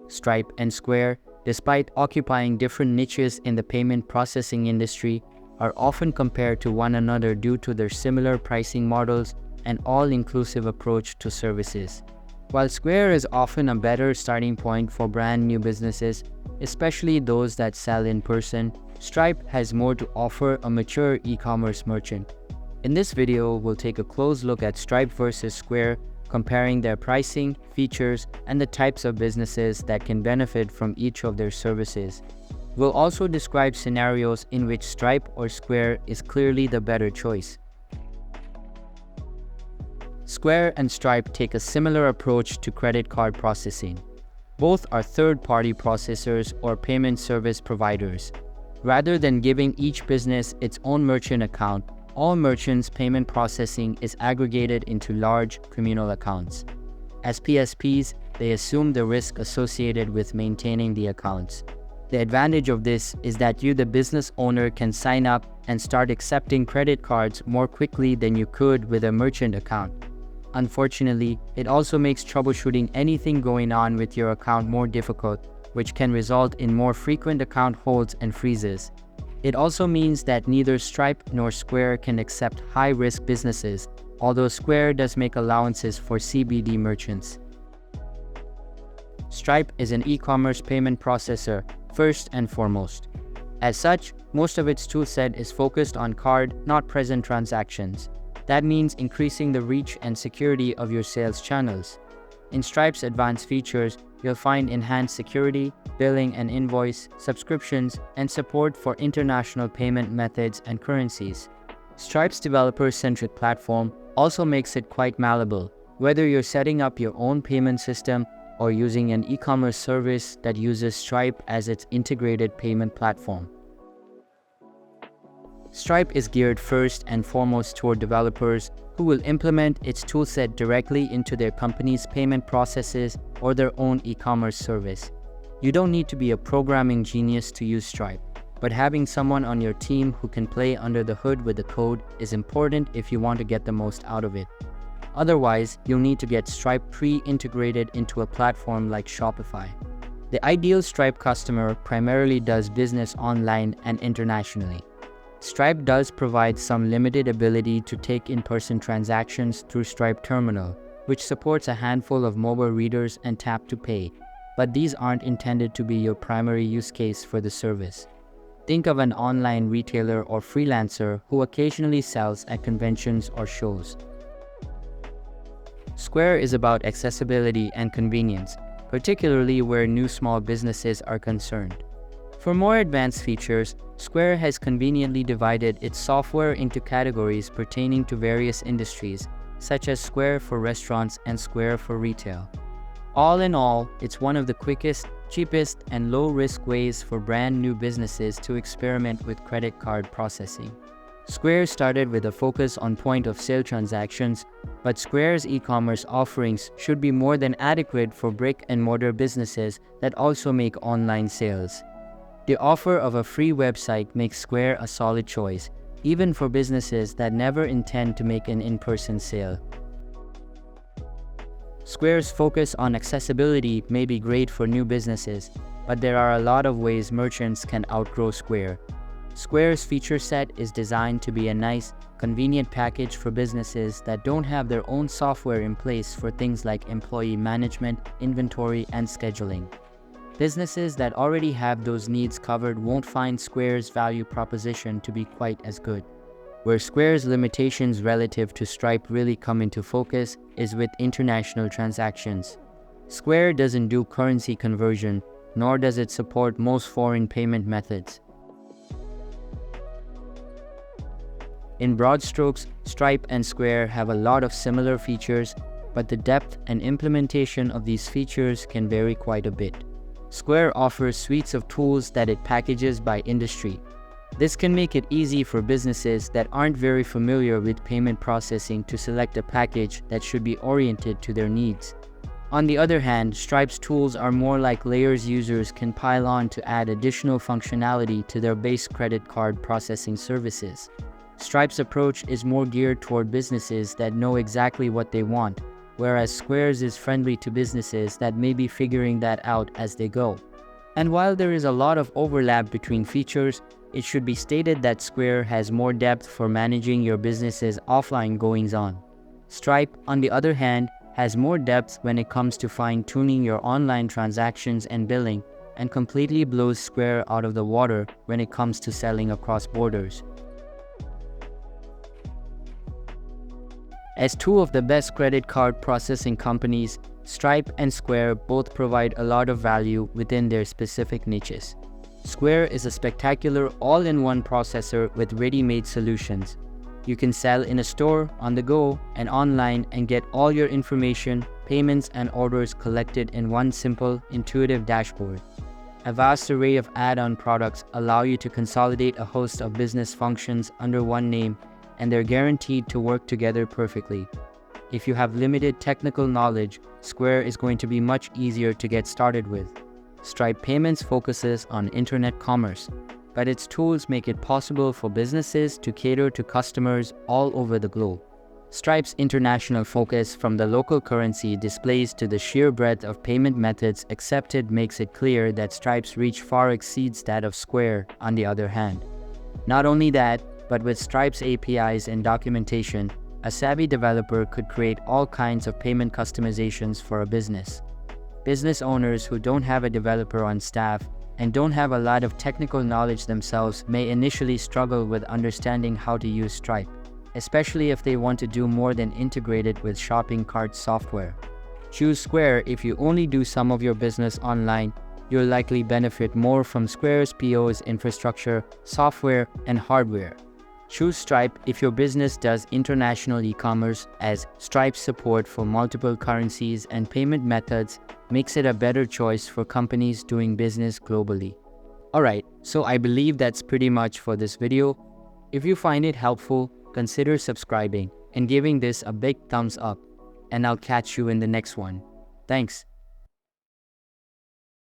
Stripe and Square, despite occupying different niches in the payment processing industry, are often compared to one another due to their similar pricing models and all-inclusive approach to services. While Square is often a better starting point for brand new businesses, especially those that sell in person, Stripe has more to offer a mature e-commerce merchant. In this video, we'll take a close look at Stripe versus Square, comparing their pricing, features, and the types of businesses that can benefit from each of their services. We'll also describe scenarios in which Stripe or Square is clearly the better choice. Square and Stripe take a similar approach to credit card processing. Both are third-party processors or payment service providers. Rather than giving each business its own merchant account, all merchants' payment processing is aggregated into large communal accounts. As PSPs, they assume the risk associated with maintaining the accounts. The advantage of this is that you, the business owner, can sign up and start accepting credit cards more quickly than you could with a merchant account. Unfortunately, it also makes troubleshooting anything going on with your account more difficult, which can result in more frequent account holds and freezes. It also means that neither Stripe nor Square can accept high-risk businesses, although Square does make allowances for CBD merchants. Stripe is an e-commerce payment processor, first and foremost. As such, most of its toolset is focused on card, not present transactions. That means increasing the reach and security of your sales channels. In Stripe's advanced features, you'll find enhanced security, billing and invoice, subscriptions, and support for international payment methods and currencies. Stripe's developer-centric platform also makes it quite malleable, whether you're setting up your own payment system or using an e-commerce service that uses Stripe as its integrated payment platform. Stripe is geared first and foremost toward developers who will implement its toolset directly into their company's payment processes or their own e-commerce service. You don't need to be a programming genius to use Stripe, but having someone on your team who can play under the hood with the code is important if you want to get the most out of it. Otherwise, you'll need to get Stripe pre-integrated into a platform like Shopify. The ideal Stripe customer primarily does business online and internationally. Stripe does provide some limited ability to take in-person transactions through Stripe Terminal, which supports a handful of mobile readers and tap to pay, but these aren't intended to be your primary use case for the service. Think of an online retailer or freelancer who occasionally sells at conventions or shows. Square is about accessibility and convenience, particularly where new small businesses are concerned. For more advanced features, Square has conveniently divided its software into categories pertaining to various industries, such as Square for restaurants and Square for retail. All in all, it's one of the quickest, cheapest, and low-risk ways for brand new businesses to experiment with credit card processing. Square started with a focus on point-of-sale transactions, but Square's e-commerce offerings should be more than adequate for brick-and-mortar businesses that also make online sales. The offer of a free website makes Square a solid choice, even for businesses that never intend to make an in-person sale. Square's focus on accessibility may be great for new businesses, but there are a lot of ways merchants can outgrow Square. Square's feature set is designed to be a nice, convenient package for businesses that don't have their own software in place for things like employee management, inventory, and scheduling. Businesses that already have those needs covered won't find Square's value proposition to be quite as good. Where Square's limitations relative to Stripe really come into focus is with international transactions. Square doesn't do currency conversion, nor does it support most foreign payment methods. In broad strokes, Stripe and Square have a lot of similar features, but the depth and implementation of these features can vary quite a bit. Square offers suites of tools that it packages by industry. This can make it easy for businesses that aren't very familiar with payment processing to select a package that should be oriented to their needs. On the other hand, Stripe's tools are more like layers users can pile on to add additional functionality to their base credit card processing services. Stripe's approach is more geared toward businesses that know exactly what they want, whereas Squares is friendly to businesses that may be figuring that out as they go. And while there is a lot of overlap between features, it should be stated that Square has more depth for managing your business's offline goings-on. Stripe, on the other hand, has more depth when it comes to fine-tuning your online transactions and billing, and completely blows Square out of the water when it comes to selling across borders. As two of the best credit card processing companies, Stripe and Square both provide a lot of value within their specific niches. Square is a spectacular all-in-one processor with ready-made solutions. You can sell in a store, on the go, and online and get all your information, payments, and orders collected in one simple, intuitive dashboard. A vast array of add-on products allow you to consolidate a host of business functions under one name, and they're guaranteed to work together perfectly. If you have limited technical knowledge, Square is going to be much easier to get started with. Stripe Payments focuses on internet commerce, but its tools make it possible for businesses to cater to customers all over the globe. Stripe's international focus from the local currency displays to the sheer breadth of payment methods accepted makes it clear that Stripe's reach far exceeds that of Square, on the other hand. Not only that, but with Stripe's APIs and documentation, a savvy developer could create all kinds of payment customizations for a business. Business owners who don't have a developer on staff and don't have a lot of technical knowledge themselves may initially struggle with understanding how to use Stripe, especially if they want to do more than integrate it with shopping cart software. Choose Square if you only do some of your business online. You'll likely benefit more from Square's POS infrastructure, software, and hardware. Choose Stripe if your business does international e-commerce, as Stripe's support for multiple currencies and payment methods makes it a better choice for companies doing business globally. Alright, so I believe that's pretty much for this video. If you find it helpful, consider subscribing and giving this a big thumbs up, and I'll catch you in the next one. Thanks.